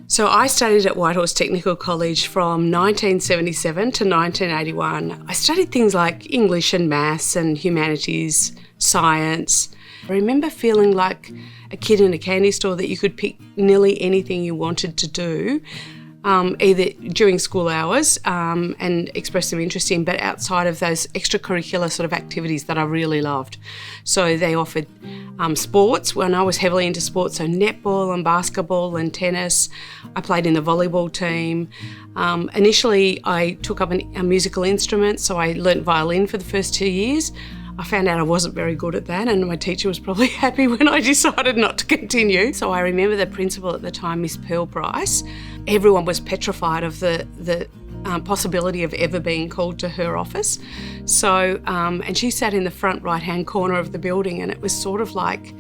So I studied at Whitehorse Technical College from 1977 to 1981. I studied things like English and maths and humanities, science. I remember feeling like a kid in a candy store that you could pick nearly anything you wanted to do, either during school hours and express some interest in, but outside of those extracurricular sort of activities that I really loved. So they offered sports when I was heavily into sports, so netball and basketball and tennis. I played in the volleyball team. Initially, I took up a musical instrument, so I learnt violin for the first 2 years. I found out I wasn't very good at that, and my teacher was probably happy when I decided not to continue. So I remember the principal at the time, Miss Pearl Price. Everyone was petrified of the possibility of ever being called to her office. So, and she sat in the front right-hand corner of the building, and it was sort of like,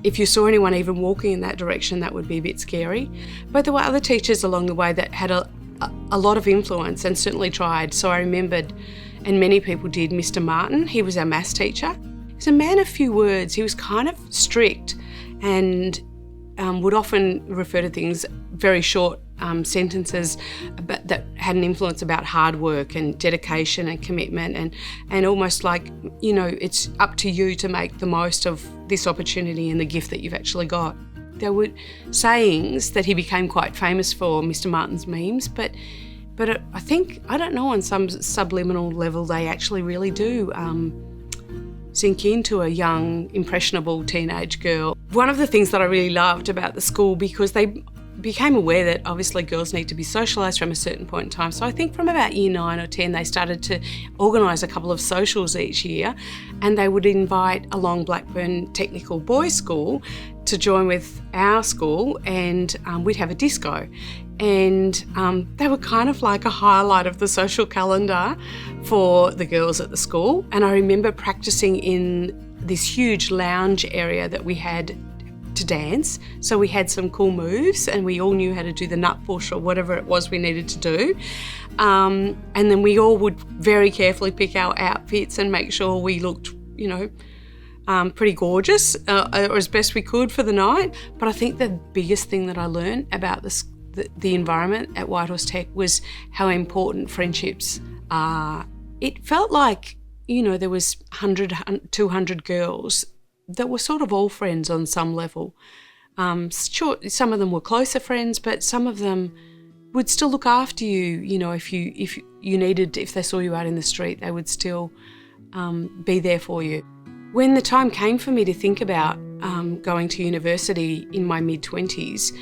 if you saw anyone even walking in that direction, that would be a bit scary. But there were other teachers along the way that had a lot of influence and certainly tried. So I remembered, and many people did, Mr. Martin. He was our maths teacher. He was a man of few words. He was kind of strict and would often refer to things, very short sentences, but that had an influence about hard work and dedication and commitment, and almost like, you know, it's up to you to make the most of this opportunity and the gift that you've actually got. There were sayings that he became quite famous for, Mr. Martin's memes, but I think, I don't know, on some subliminal level they actually really do sink into a young, impressionable teenage girl. One of the things that I really loved about the school, because they became aware that obviously girls need to be socialised from a certain point in time. So I think from about year 9 or 10 they started to organise a couple of socials each year, and they would invite along Blackburn Technical Boys School to join with our school, and we'd have a disco. And they were kind of like a highlight of the social calendar for the girls at the school. And I remember practicing in this huge lounge area that we had to dance. So we had some cool moves, and we all knew how to do the nut push or whatever it was we needed to do. And then we all would very carefully pick our outfits and make sure we looked, you know, pretty gorgeous, or as best we could for the night. But I think the biggest thing that I learned about the environment at Whitehorse Tech was how important friendships are. It felt like, you know, there was 100, 200 girls that were sort of all friends on some level. Sure, some of them were closer friends, but some of them would still look after you. You know, if you needed, if they saw you out in the street, they would still be there for you. When the time came for me to think about going to university in my mid-20s,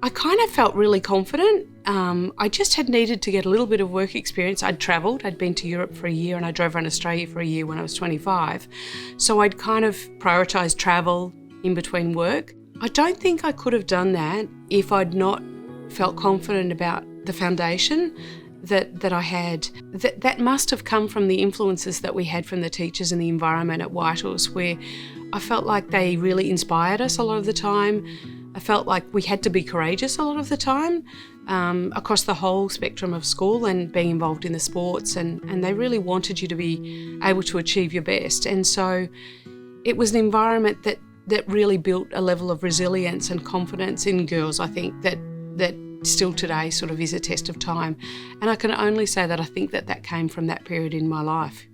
I kind of felt really confident. I just had needed to get a little bit of work experience. I'd travelled, I'd been to Europe for a year, and I drove around Australia for a year when I was 25. So I'd kind of prioritised travel in between work. I don't think I could have done that if I'd not felt confident about the foundation that I had. That must have come from the influences that we had from the teachers and the environment at Whitehorse, where I felt like they really inspired us a lot of the time. I felt like we had to be courageous a lot of the time, across the whole spectrum of school and being involved in the sports, and they really wanted you to be able to achieve your best. And so it was an environment that really built a level of resilience and confidence in girls, I think, that still today sort of is a test of time. And I can only say that I think that came from that period in my life.